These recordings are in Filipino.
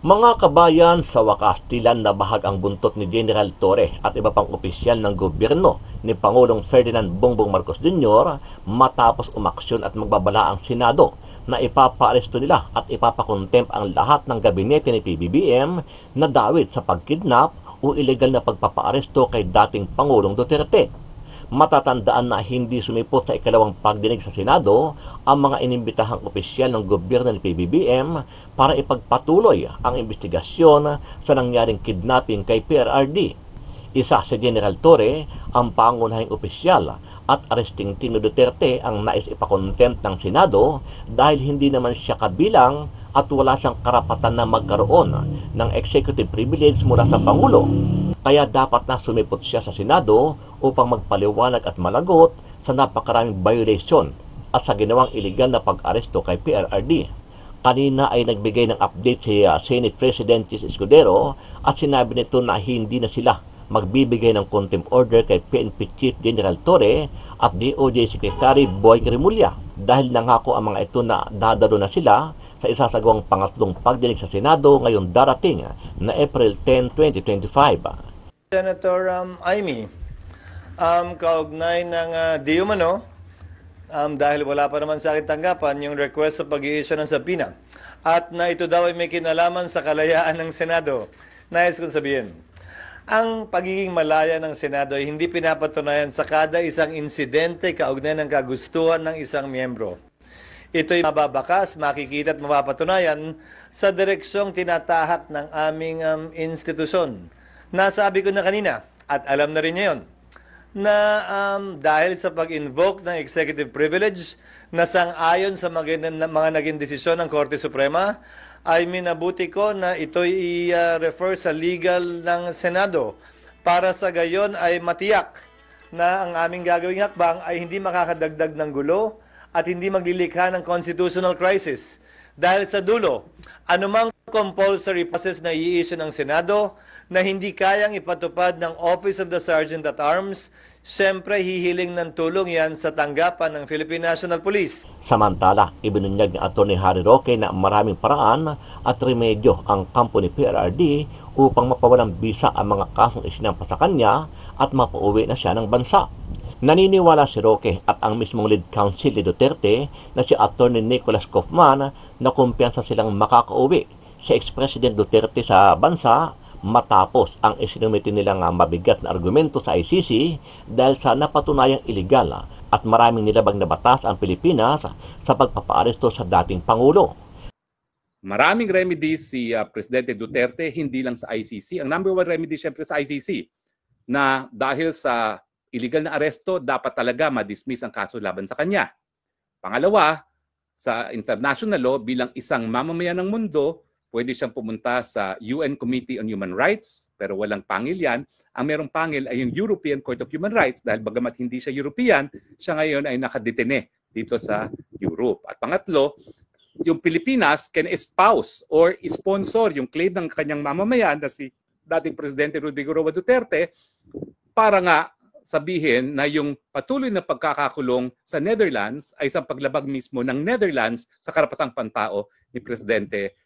Mga kabayan, sa wakas tilan na bahag ang buntot ni General Torre at iba pang opisyal ng gobyerno ni Pangulong Ferdinand Bongbong Marcos Jr. matapos umaksyon at magbabala ang Senado na ipapaaresto nila at ipapakontempt ang lahat ng gabinete ni PBBM na dawit sa pagkidnap o ilegal na pagpapaaresto kay dating Pangulong Duterte. Matatandaan na hindi sumipot sa ikalawang pagdinig sa Senado ang mga inimbitahang opisyal ng gobyerno ni PBBM para ipagpatuloy ang investigasyon sa nangyaring kidnapping kay PRRD. Isa si General Torre, ang pangunahing opisyal at arresting team ni Duterte ang nais ipakontempt ng Senado dahil hindi naman siya kabilang at wala siyang karapatan na magkaroon ng executive privilege mula sa Pangulo. Kaya dapat na sumipot siya sa Senado upang magpaliwanag at malagot sa napakaraming violation at sa ginawang iligal na pag-aresto kay PRRD. Kanina ay nagbigay ng update si Senate President Chis Escudero at sinabi nito na hindi na sila magbibigay ng contempt order kay PNP Chief General Torre at DOJ Secretary Boy Remulla dahil nangako ang mga ito na dadalo na sila sa isasagawang pangatlong pagdinig sa Senado ngayong darating na April 10, 2025. Senator Amy, kaugnay ng di umano, dahil wala pa naman sa akin tanggapan yung request sa pag-i-issue ng subpoena at na ito daw ay may kinalaman sa kalayaan ng Senado. Nais kong sabihin, ang pagiging malaya ng Senado ay hindi pinapatunayan sa kada isang insidente kaugnay ng kagustuhan ng isang miyembro. Ito'y mababakas, makikita at mapapatunayan sa direksyong tinatahak ng aming institusyon. Nasabi ko na kanina, at alam na rin niya yun, na dahil sa pag-invoke ng executive privilege na sang-ayon sa mga naging desisyon ng Korte Suprema, ay minabuti ko na ito'y i-refer sa legal ng Senado para sa gayon ay matiyak na ang aming gagawing hakbang ay hindi makakadagdag ng gulo at hindi maglilikha ng constitutional crisis. Dahil sa dulo, anumang compulsory process na i-issue ng Senado na hindi kayang ipatupad ng Office of the Sergeant at Arms, siyempre hihiling ng tulong yan sa tanggapan ng Philippine National Police. Samantala, ibinunyag ni Atty. Harry Roque na maraming paraan at remedyo ang kampo ni PRRD upang mapawalang bisa ang mga kasong isinampa sa kanya at mapauwi na siya ng bansa. Naniniwala si Roque at ang mismong lead counsel ni Duterte na si Atty. Nicholas Kaufman na kumpiyansa silang makakauwi si ex-president Duterte sa bansa matapos ang isinumiti nilang mabigat na argumento sa ICC dahil sa napatunayang iligal at maraming nilabag na batas ang Pilipinas sa pagpapaaresto sa dating Pangulo. Maraming remedies si Presidente Duterte, hindi lang sa ICC. Ang number one remedy siyempre sa ICC na dahil sa illegal na aresto, dapat talaga ma-dismiss ang kaso laban sa kanya. Pangalawa, sa international law, bilang isang mamamayan ng mundo, pwede siyang pumunta sa UN Committee on Human Rights, pero walang pangil yan. Ang merong pangil ay yung European Court of Human Rights dahil bagamat hindi siya European, siya ngayon ay nakadetene dito sa Europe. At pangatlo, yung Pilipinas can espouse or sponsor yung claim ng kanyang mamamayan na si dating Presidente Rodrigo Roa Duterte para nga sabihin na yung patuloy na pagkakakulong sa Netherlands ay isang paglabag mismo ng Netherlands sa karapatang pantao ni Presidente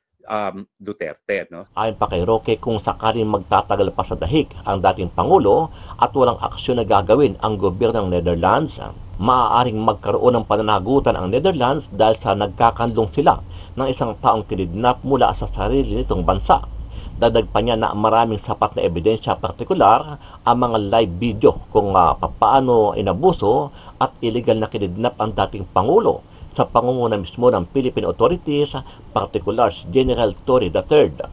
Duterte. No? Ayon pa kay Roque, kung sakaling magtatagal pa sa dahig ang dating Pangulo at walang aksyon na gagawin ang gobyerno ng Netherlands, maaaring magkaroon ng pananagutan ang Netherlands dahil sa nagkakanlong sila ng isang taong kinidnap mula sa sarili nitong bansa. Dadag pa niya na maraming sapat na ebidensya, partikular ang mga live video kung paano inabuso at illegal na kinidnap ang dating Pangulo sa pangunguna mismo ng Philippine authorities, particular si General Torre III.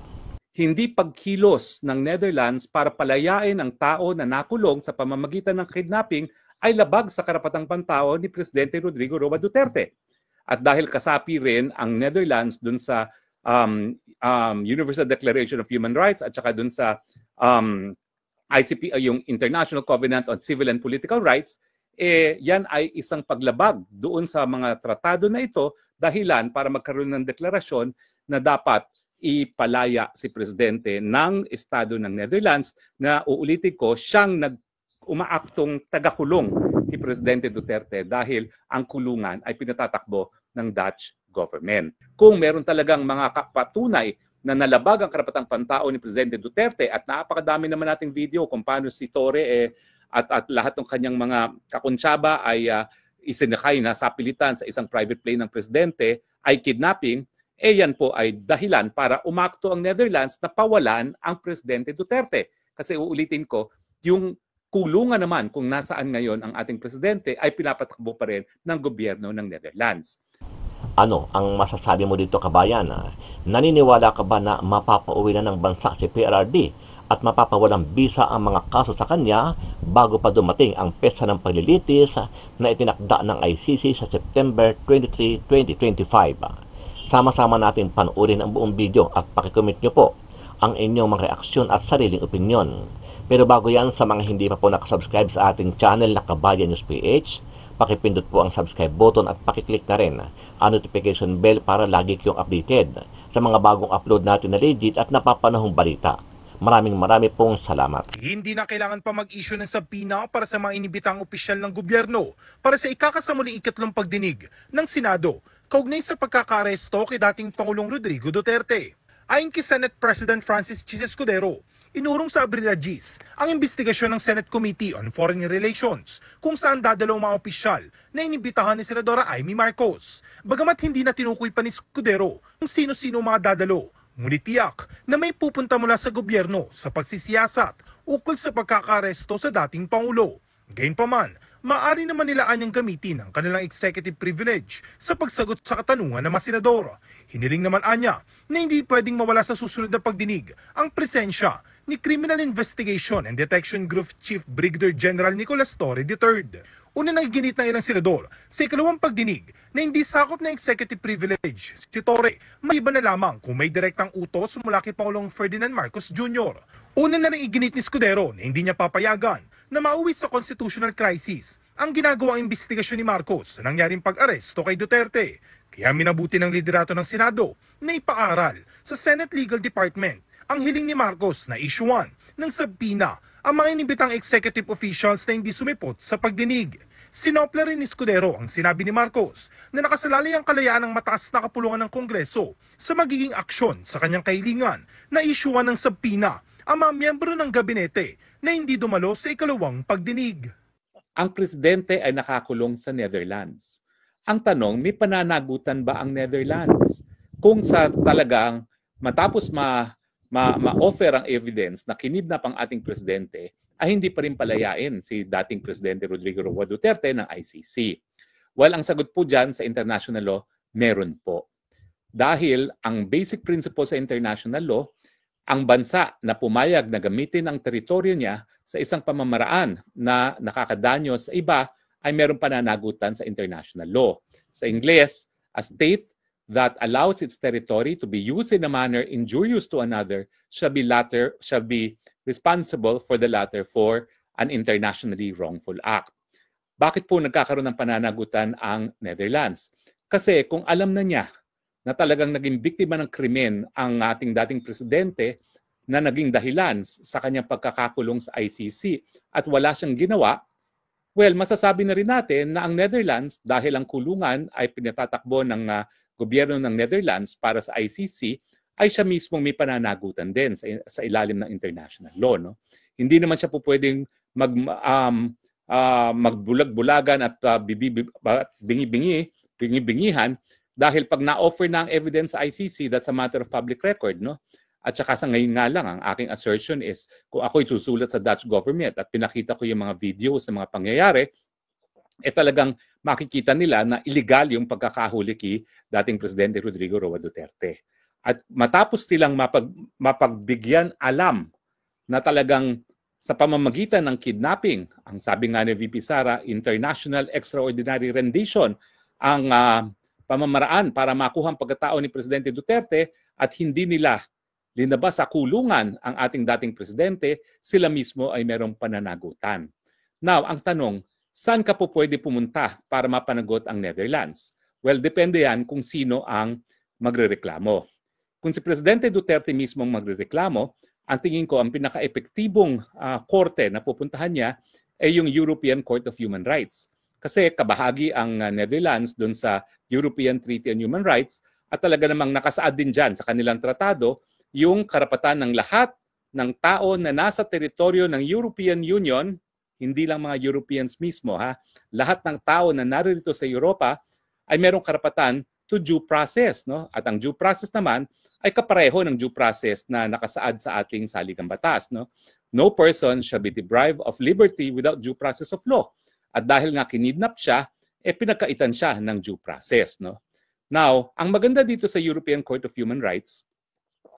Hindi pagkilos ng Netherlands para palayain ang tao na nakulong sa pamamagitan ng kidnapping ay labag sa karapatang pantao ni Presidente Rodrigo Roa Duterte. At dahil kasapi rin ang Netherlands dun sa Universal Declaration of Human Rights at saka dun sa ICP, yung International Covenant on Civil and Political Rights, yan ay isang paglabag doon sa mga tratado na ito dahilan para magkaroon ng deklarasyon na dapat ipalaya si Presidente ng Estado ng Netherlands na uulitin ko siyang umaaktong tagakulong ni Presidente Duterte dahil ang kulungan ay pinatatakbo ng Dutch government. Kung meron talagang mga patunay na nalabag ang karapatang pantao ni Presidente Duterte at napakadami naman nating video kung paano si Torre at lahat ng kanyang mga kakuntsaba ay isinakay na sa pilitan sa isang private plane ng Presidente ay kidnapping, yan po ay dahilan para umakto ang Netherlands na pawalan ang Presidente Duterte. Kasi uulitin ko, yung kulungan naman kung nasaan ngayon ang ating Presidente ay pinapatakbo pa rin ng gobyerno ng Netherlands. Ano ang masasabi mo dito, kabayan? Naniniwala ka ba na mapapauwi na ng bansa si PRRD at mapapawalang bisa ang mga kaso sa kanya bago pa dumating ang petsa ng paglilitis na itinakda ng ICC sa September 23, 2025? Sama-sama natin panoorin ang buong video at pakikomment nyo po ang inyong mga reaksyon at sariling opinyon. Pero bago yan, sa mga hindi pa po nakasubscribe sa ating channel na Kabayan News PH, pakipindot po ang subscribe button at pakiclick na rin ang notification bell para lagi kayong updated sa mga bagong upload natin na legit at napapanahong balita. Maraming pong salamat. Hindi na kailangan pa mag-issue ng subpoena para sa mga inibitang opisyal ng gobyerno para sa ikakasamuling ikatlong pagdinig ng Senado kaugnay sa pagkakaaresto kay dating Pangulong Rodrigo Duterte. Ayon kay Senate President Francis Chis Escudero, inurong sa Abril 10 ang investigasyon ng Senate Committee on Foreign Relations kung saan dadalaw mga opisyal na inibitahan ni Senadora Amy Marcos. Bagamat hindi na tinukoy pa ni Escudero kung sino-sino mga dadalo, ngunit tiyak na may pupunta mula sa gobyerno sa pagsisiyasat ukol sa pagkakaaresto sa dating Pangulo. Gayunpaman, maaari naman nila anyang gamitin ang kanilang executive privilege sa pagsagot sa katanungan ng mga senador. Hiniling naman anya na hindi pwedeng mawala sa susunod na pagdinig ang presensya ni Criminal Investigation and Detection Group Chief Brigadier General Nicolas Torre III. Una nang ginit ng ilang senador sa ikalawang pagdinig na hindi sakop ng executive privilege si Torre, may iba na lamang kung may direktang utos mula kay Pangulong Ferdinand Marcos Jr. Una na rin iginit ni Escudero na hindi niya papayagan na mauwi sa constitutional crisis ang ginagawang investigasyon ni Marcos sa nangyaring pag-aresto kay Duterte. Kaya minabuti ng liderato ng Senado na ipaaral sa Senate Legal Department ang hiling ni Marcos na isyuan ng subpoena ang mga inibitang executive officials na hindi sumipot sa pagdinig. Sinopla rin ni Escudero ang sinabi ni Marcos na nakasalalay ang kalayaan ng mataas na kapulungan ng Kongreso sa magiging aksyon sa kanyang kahilingan na isyuan ng subpoena ang mga miyembro ng gabinete na hindi dumalo sa ikalawang pagdinig. Ang Presidente ay nakakulong sa Netherlands. Ang tanong, may pananagutan ba ang Netherlands? Kung sa talagang matapos ma-offer ang evidence na kinidnap ang ating Presidente, ay hindi pa rin palayain si dating Presidente Rodrigo Roa Duterte ng ICC. Well, ang sagot po dyan sa international law, meron po. Dahil ang basic principle sa international law, ang bansa na pumayag na gamitin ang teritoryo niya sa isang pamamaraan na nakakadanyo sa iba ay meron pananagutan sa international law. Sa Ingles, a state that allows its territory to be used in a manner injurious to another shall be responsible for the latter for an internationally wrongful act. Bakit po nagkakaroon ng pananagutan ang Netherlands? Kasi kung alam na niya na talagang naging biktima ng krimen ang ating dating presidente na naging dahilan sa kanyang pagkakakulong sa ICC at wala siyang ginawa, well, masasabi na rin natin na ang Netherlands, dahil ang kulungan ay pinatatakbo ng gobyerno ng Netherlands para sa ICC, ay siya mismong may pananagutan din sa ilalim ng international law. No? Hindi naman siya po pwedeng magbulag-bulagan at bingi-bingihan dahil pag na-offer na ang evidence sa ICC, that's a matter of public record. No? At saka sa ngayon nga lang, ang aking assertion is, kung ako'y susulat sa Dutch government at pinakita ko yung mga videos ng mga pangyayari, talagang makikita nila na illegal yung pagkakahuli kay dating Presidente Rodrigo Roa Duterte. At matapos silang mapagbigyan alam na talagang sa pamamagitan ng kidnapping, ang sabi nga ni VP Sara, international extraordinary rendition, ang pamamaraan para makuha ang pagkatao ni Presidente Duterte at hindi nila linabas sa kulungan ang ating dating presidente, sila mismo ay merong pananagutan. Now, ang tanong, saan ka po pwede pumunta para mapanagot ang Netherlands? Well, depende yan kung sino ang magrereklamo. Kung si Presidente Duterte mismo ang magrereklamo, ang tingin ko ang pinaka-epektibong korte na pupuntahan niya ay yung European Court of Human Rights. Kasi kabahagi ang Netherlands doon sa European Treaty on Human Rights at talaga namang nakasaad din dyan sa kanilang tratado yung karapatan ng lahat ng tao na nasa teritoryo ng European Union, hindi lang mga Europeans mismo, ha, lahat ng tao na narito sa Europa ay merong karapatan to due process, no? At ang due process naman ay kapareho ng due process na nakasaad sa ating saligang batas, no? No person shall be deprived of liberty without due process of law. At dahil nga kinidnap siya, pinagkaitan siya ng due process, no? Now, ang maganda dito sa European Court of Human Rights,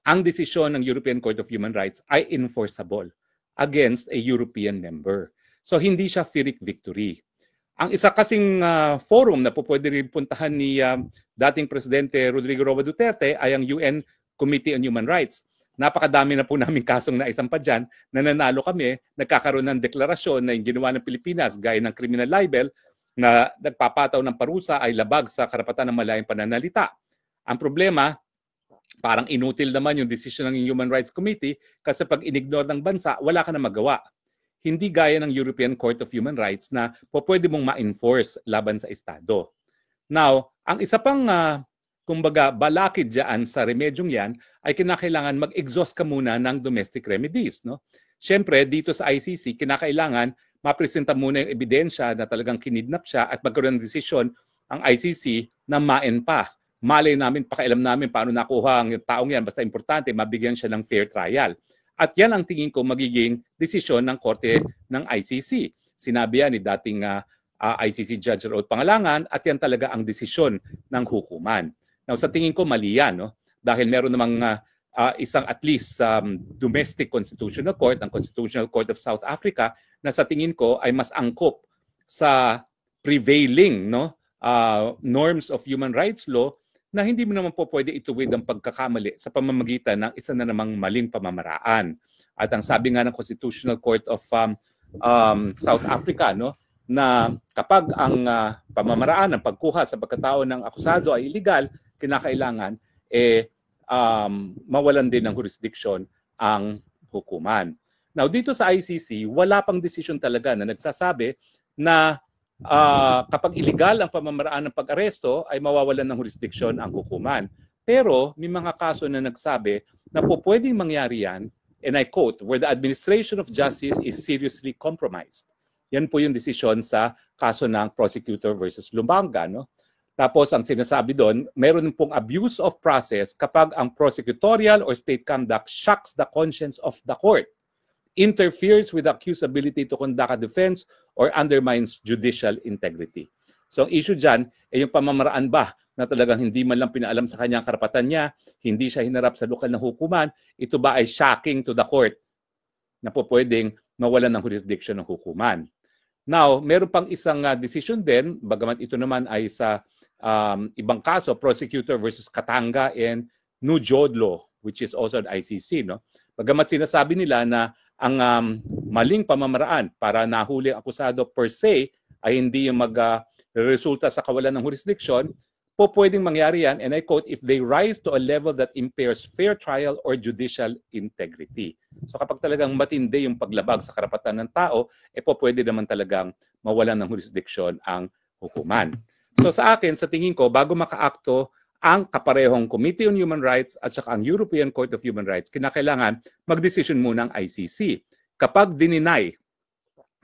ang desisyon ng European Court of Human Rights ay enforceable against a European member. So hindi siya Pyrrhic victory. Ang isa kasing forum na pwede rin puntahan ni dating Presidente Rodrigo Roa Duterte ay ang UN Committee on Human Rights. Napakadami na po namin kasong naisampa dyan na nanalo kami, nagkakaroon ng deklarasyon na yung ginawa ng Pilipinas gaya ng criminal libel na nagpapataw ng parusa ay labag sa karapatan ng malayang pananalita. Ang problema, parang inutil naman yung decision ng Human Rights Committee kasi pag inignore ng bansa, wala ka na magawa. Hindi gaya ng European Court of Human Rights na pwede mong ma-enforce laban sa Estado. Now, ang isa pang kumbaga balakid dyan sa remedyong yan ay kinakailangan mag-exhaust ka muna ng domestic remedies. No? Siyempre, dito sa ICC, kinakailangan mapresenta muna yung ebidensya na talagang kinidnap siya at magkaroon ng desisyon ang ICC na maen pa. Malay namin, pakialam namin paano nakuha ang taong yan. Basta importante, mabigyan siya ng fair trial. At yan ang tingin ko magiging desisyon ng Korte ng ICC. Sinabi yan ni dating ICC Judge Raul Pangalangan at yan talaga ang desisyon ng hukuman. Now, sa tingin ko mali yan, no? Dahil meron namang isang at least domestic constitutional court, ang Constitutional Court of South Africa, na sa tingin ko ay mas angkop sa prevailing, no, norms of human rights law na hindi mo naman po pwede ituwid ang pagkakamali sa pamamagitan ng isa na namang maling pamamaraan. At ang sabi nga ng Constitutional Court of South Africa, no, na kapag ang pamamaraan ng pagkuha sa pagkatao ng akusado ay illegal, kinakailangan mawalan din ng jurisdiction ang hukuman. Now, dito sa ICC, wala pang desisyon talaga na nagsasabi na kapag illegal ang pamamaraan ng pag-aresto ay mawawalan ng jurisdiction ang hukuman. Pero may mga kaso na nagsabi na po pwedeng mangyari yan, and I quote, where the administration of justice is seriously compromised. Yan po yung desisyon sa kaso ng prosecutor versus Lumbanga. No? Tapos ang sinasabi doon, meron pong abuse of process kapag ang prosecutorial or state conduct shocks the conscience of the court, interferes with the accused's ability to conduct a defense, or undermines judicial integrity. So ang issue dyan ay yung pamamaraan ba na talagang hindi man lang pinaalam sa kanyang karapatan niya, hindi siya hinarap sa lokal na hukuman, ito ba ay shocking to the court na po pwedeng mawalan ng jurisdiction ng hukuman. Now, meron pang isang decision din, bagamat ito naman ay sa ibang kaso, prosecutor versus Katanga and Nujodlo, which is also an ICC. No? Bagamat sinasabi nila na ang maling pamamaraan para nahuli ang akusado per se ay hindi yung resulta sa kawalan ng jurisdiction, po pwedeng mangyari yan, and I quote, if they rise to a level that impairs fair trial or judicial integrity. So kapag talagang matindi yung paglabag sa karapatan ng tao, po pwede naman talagang mawalan ng jurisdiction ang hukuman. So sa akin, sa tingin ko, bago makaakto ang kaparehong Committee on Human Rights at saka ang European Court of Human Rights, kinakailangan mag-decision muna ang ICC. Kapag dininay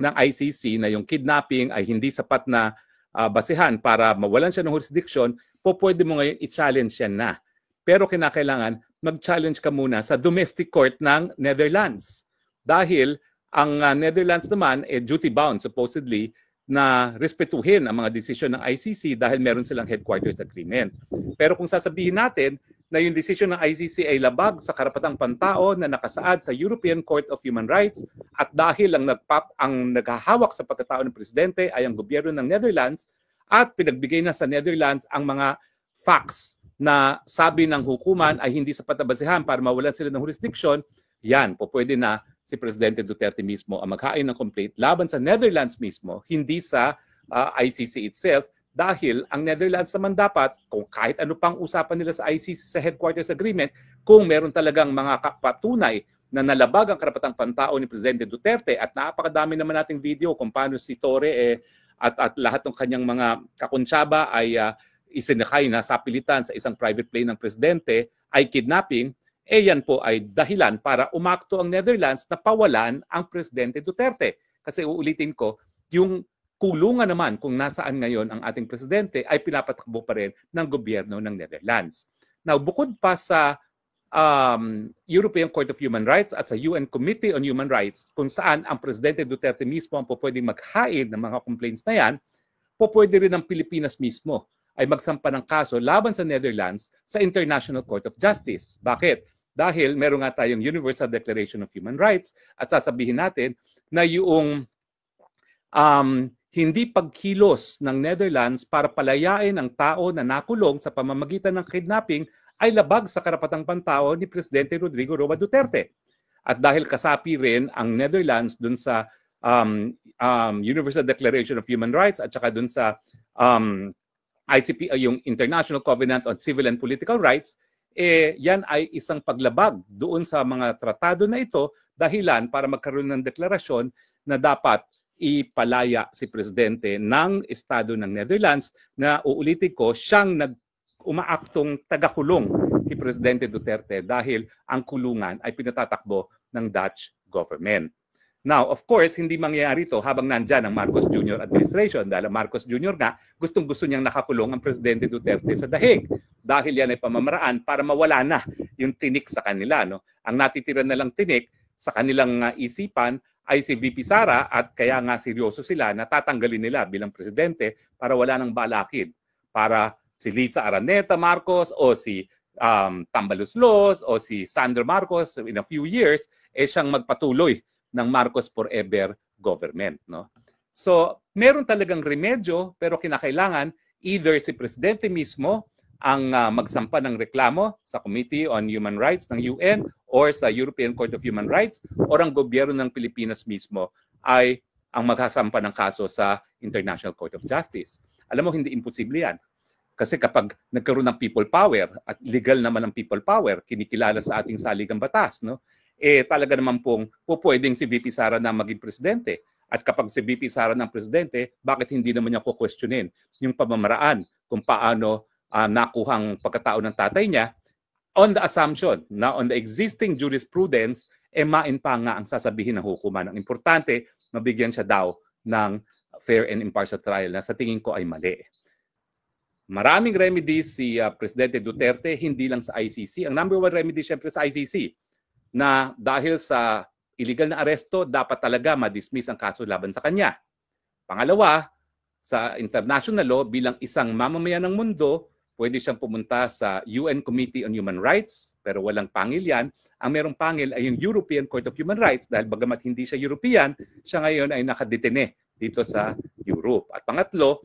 ng ICC na yung kidnapping ay hindi sapat na basehan para mawalan siya ng jurisdiction, po pwede mo ngayon i-challenge yan na. Pero kinakailangan mag-challenge ka muna sa domestic court ng Netherlands. Dahil ang Netherlands naman duty-bound supposedly na respetuhin ang mga desisyon ng ICC dahil meron silang headquarters agreement. Pero kung sasabihin natin na yung desisyon ng ICC ay labag sa karapatang pantao na nakasaad sa European Court of Human Rights at dahil ang naghahawak sa pagkatao ng presidente ay ang gobyerno ng Netherlands at pinagbigay na sa Netherlands ang mga facts na sabi ng hukuman ay hindi sapat na basehan para mawalan sila ng jurisdiction, yan, po pwede na si Presidente Duterte mismo ang maghain ng complaint laban sa Netherlands mismo, hindi sa ICC itself, dahil ang Netherlands naman dapat, kung kahit ano pang usapan nila sa ICC sa headquarters agreement, kung meron talagang mga patunay na nalabag ang karapatang pantao ni Presidente Duterte at napakadami naman nating video kung paano si Torre at lahat ng kanyang mga kakuntsaba ay isinakay na sa pilitan sa isang private plane ng Presidente ay kidnapping, yan po ay dahilan para umakto ang Netherlands na pawalan ang Presidente Duterte. Kasi uulitin ko, yung kulungan naman kung nasaan ngayon ang ating presidente ay pinapatakbo pa rin ng gobyerno ng Netherlands. Now, bukod pa sa European Court of Human Rights at sa UN Committee on Human Rights, kung saan ang Presidente Duterte mismo ang pwedeng maghain ng mga complaints na yan, pwede rin ang Pilipinas mismo ay magsampa ng kaso laban sa Netherlands sa International Court of Justice. Bakit? Dahil meron nga tayong Universal Declaration of Human Rights at sasabihin natin na yung hindi pagkilos ng Netherlands para palayain ang tao na nakulong sa pamamagitan ng kidnapping ay labag sa karapatang pantao ni Presidente Rodrigo Roa Duterte. At dahil kasapi rin ang Netherlands dun sa Universal Declaration of Human Rights at saka dun sa ICP, yung International Covenant on Civil and Political Rights, yan ay isang paglabag doon sa mga tratado na ito, dahilan para magkaroon ng deklarasyon na dapat ipalaya si Presidente ng Estado ng Netherlands na uulitin ko, siyang umaaktong tagakulong ni Presidente Duterte dahil ang kulungan ay pinatatakbo ng Dutch government. Now, of course, hindi mangyayari ito habang nandyan ang Marcos Jr. administration dahil ang Marcos Jr. nga gustong-gusto niyang nakakulong ang Presidente Duterte sa dahig dahil yan ay pamamaraan para mawala na yung tinik sa kanila. No? Ang natitira na lang tinik sa kanilang isipan ay si VP Sara at kaya nga seryoso sila na tatanggalin nila bilang Presidente para wala nang balakin. Para si Lisa Araneta Marcos o si Tambaluslos o si Sandra Marcos in a few years, siyang magpatuloy ng Marcos Forever government. No? So, meron talagang remedyo pero kinakailangan either si Presidente mismo ang magsampa ng reklamo sa Committee on Human Rights ng UN or sa European Court of Human Rights or ang gobyerno ng Pilipinas mismo ay ang maghasampa ng kaso sa International Court of Justice. Alam mo, hindi imposible yan. Kasi kapag nagkaroon ng people power at legal naman ang people power, kinikilala sa ating saligang batas, no? Talaga naman pong pwedeng si VP Sara na maging presidente. At kapag si VP Sara ng presidente, bakit hindi naman niya kukwestiyonin yung pamamaraan kung paano nakuhang pagkatao ng tatay niya on the assumption na on the existing jurisprudence, main pa nga ang sasabihin ng hukuman. Ang importante, mabigyan siya daw ng fair and impartial trial na sa tingin ko ay mali. Maraming remedies si Presidente Duterte, hindi lang sa ICC. Ang number one remedy syempre sa ICC, na dahil sa illegal na aresto, dapat talaga ma-dismiss ang kaso laban sa kanya. Pangalawa, sa international law, bilang isang mamamayan ng mundo, pwede siyang pumunta sa UN Committee on Human Rights, pero walang pangil yan. Ang merong pangil ay yung European Court of Human Rights, dahil bagamat hindi siya European, siya ngayon ay nakadetene dito sa Europe. At pangatlo,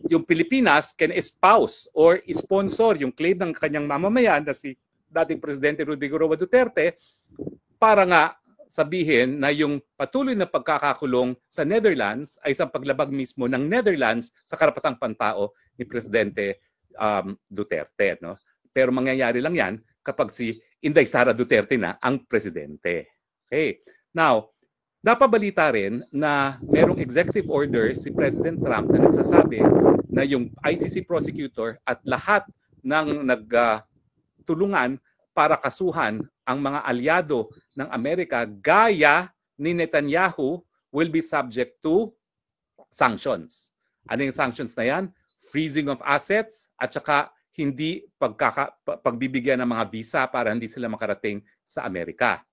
yung Pilipinas can espouse or sponsor yung claim ng kanyang mamamayan na si dating Presidente Rodrigo Roa Duterte para nga sabihin na yung patuloy na pagkakakulong sa Netherlands ay isang paglabag mismo ng Netherlands sa karapatang pantao ni Presidente Duterte. No? Pero mangyayari lang yan kapag si Inday Sara Duterte na ang presidente. Okay. Now, napabalita rin na merong executive order si President Trump na nagsasabi na yung ICC prosecutor at lahat ng tulungan para kasuhan ang mga alyado ng Amerika gaya ni Netanyahu will be subject to sanctions. Ano yung sanctions na yan? Freezing of assets at saka hindi pagbibigyan ng mga visa para hindi sila makarating sa Amerika.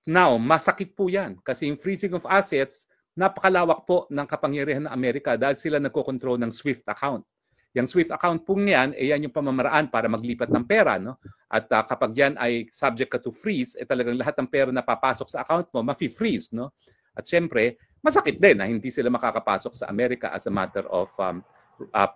Now, masakit po yan kasi yung freezing of assets, napakalawak po ng kapangyarihan ng Amerika dahil sila nagkokontrol ng SWIFT account. Yung SWIFT account po yan, yan yung pamamaraan para maglipat ng pera. No? At kapag yan ay subject ka to freeze, talagang lahat ng pera na papasok sa account mo, ma-freeze. No? At syempre, masakit din na hindi sila makakapasok sa Amerika as a matter of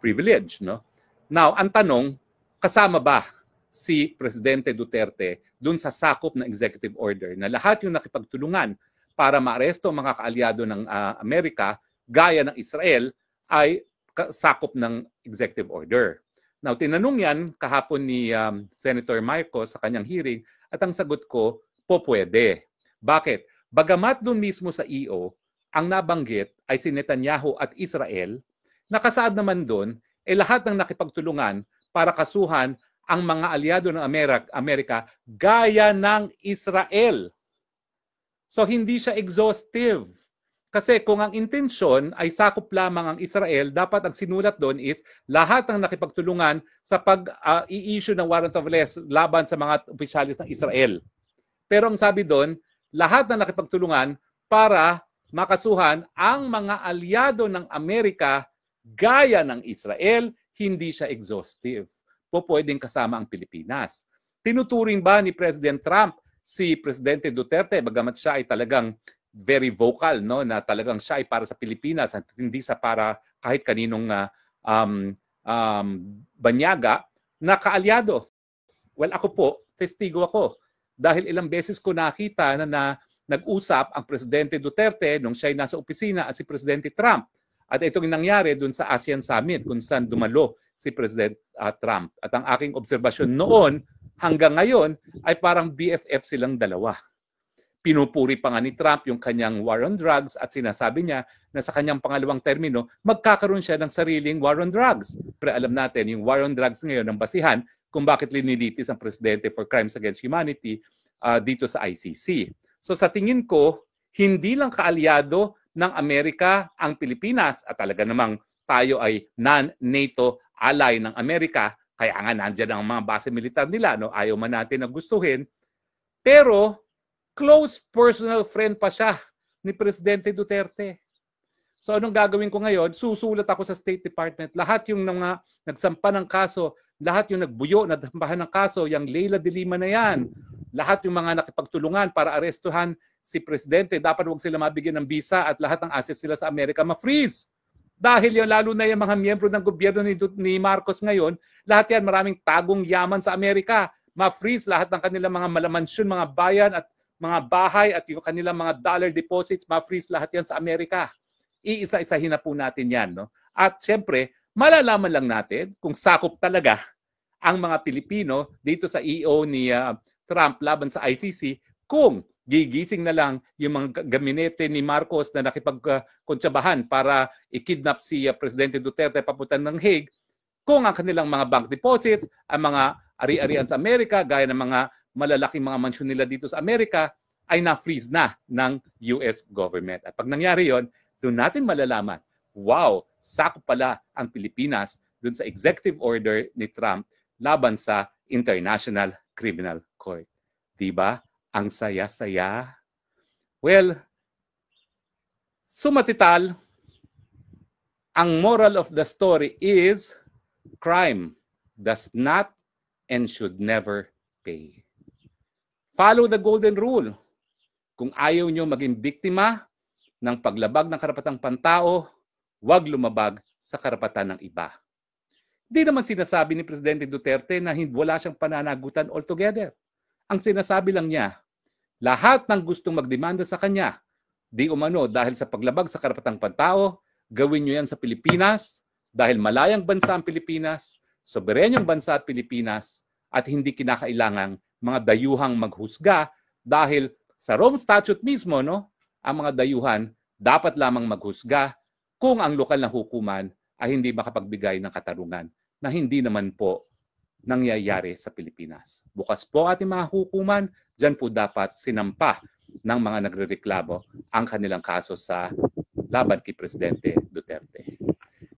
privilege. No? Now, ang tanong, kasama ba si Presidente Duterte dun sa sakop ng executive order na lahat yung nakipagtulungan para maaresto ang mga kaalyado ng Amerika gaya ng Israel ay sakop ng executive order. Now, tinanong yan kahapon ni Senator Marcos sa kanyang hearing at ang sagot ko, pwede. Bakit? Bagamat doon mismo sa EO, ang nabanggit ay si Netanyahu at Israel, nakasaad naman doon, lahat ng nakipagtulungan para kasuhan ang mga aliado ng Amerika gaya ng Israel. So hindi siya exhaustive. Kasi kung ang intensyon ay sakop lamang ang Israel, dapat ang sinulat doon is lahat ng nakipagtulungan sa pag-i-issue ng warrant of arrest laban sa mga opisyalis ng Israel. Pero ang sabi doon, lahat ng nakipagtulungan para makasuhan ang mga aliado ng Amerika gaya ng Israel, hindi siya exhaustive. Pwedeng kasama ang Pilipinas. Tinuturing ba ni President Trump si Presidente Duterte, bagamat siya ay talagang very vocal, no, na talagang siya ay para sa Pilipinas at hindi sa para kahit kaninong banyaga na kaalyado? Well, ako po, testigo ako. Dahil ilang beses ko nakita na nag-usap ang Presidente Duterte nung siya ay nasa opisina at si Presidente Trump. At itong nangyari dun sa ASEAN Summit kung saan dumalo si President Trump. At ang aking obserbasyon noon hanggang ngayon ay parang BFF silang dalawa. Pinupuri pa nga ni Trump yung kanyang war on drugs at sinasabi niya na sa kanyang pangalawang termino, magkakaroon siya ng sariling war on drugs. Pero alam natin, yung war on drugs ngayon ang basihan kung bakit linilitis ang Presidente for Crimes Against Humanity dito sa ICC. So sa tingin ko, hindi lang kaalyado ng Amerika ang Pilipinas at talaga namang tayo ay non-NATO ally ng Amerika, kaya nga nandiyan ang mga base militar nila, no? Ayaw man natin na gustuhin. Pero close personal friend pa siya ni Presidente Duterte. So anong gagawin ko ngayon? Susulat ako sa State Department. Lahat yung mga nagsampa ng kaso, lahat yung nagbuyo, nadampahan ng kaso, yung Leila de Lima na yan, lahat yung mga nakipagtulungan para arestuhan si Presidente, dapat huwag sila mabigyan ng visa at lahat ng assets sila sa Amerika ma-freeze. Dahil yung lalo na yung mga miyembro ng gobyerno ni Marcos ngayon, lahat yan maraming tagong yaman sa Amerika. Ma-freeze lahat ng kanilang mga malamansyon, mga bayan at mga bahay at yung kanilang mga dollar deposits, ma-freeze lahat yan sa Amerika. Iisa-isahin na po natin yan. No? At syempre, malalaman lang natin kung sakop talaga ang mga Pilipino dito sa EO ni Trump laban sa ICC kung gigising na lang yung mga gabinete ni Marcos na nakipagkontsabahan para i-kidnap si Presidente Duterte papunta ng Hague, kung ang kanilang mga bank deposits, ang mga ari-arian sa Amerika, gaya ng mga malalaking mga mansyon nila dito sa Amerika, ay na-freeze na ng US government. At pag nangyari yon, doon natin malalaman, wow, sakop pala ang Pilipinas doon sa executive order ni Trump laban sa International Criminal Court. Diba? Ang saya-saya. Well, sumatital, ang moral of the story is crime does not and should never pay. Follow the golden rule. Kung ayaw nyo maging biktima ng paglabag ng karapatang pantao, huwag lumabag sa karapatan ng iba. Di naman sinasabi ni Presidente Duterte na wala siyang pananagutan altogether. Ang sinasabi lang niya, lahat ng gustong magdemanda sa kanya, di umano dahil sa paglabag sa karapatang pantao, gawin nyo yan sa Pilipinas dahil malayang bansa ang Pilipinas, soberenyong bansa at Pilipinas, at hindi kinakailangang mga dayuhang maghusga dahil sa Rome Statute mismo, no, ang mga dayuhan dapat lamang maghusga kung ang lokal na hukuman ay hindi makapagbigay ng katarungan na hindi naman po nangyayari sa Pilipinas. Bukas po ating mga hukuman, dyan po dapat sinampa ng mga nagrereklamo ang kanilang kaso sa laban kay Presidente Duterte.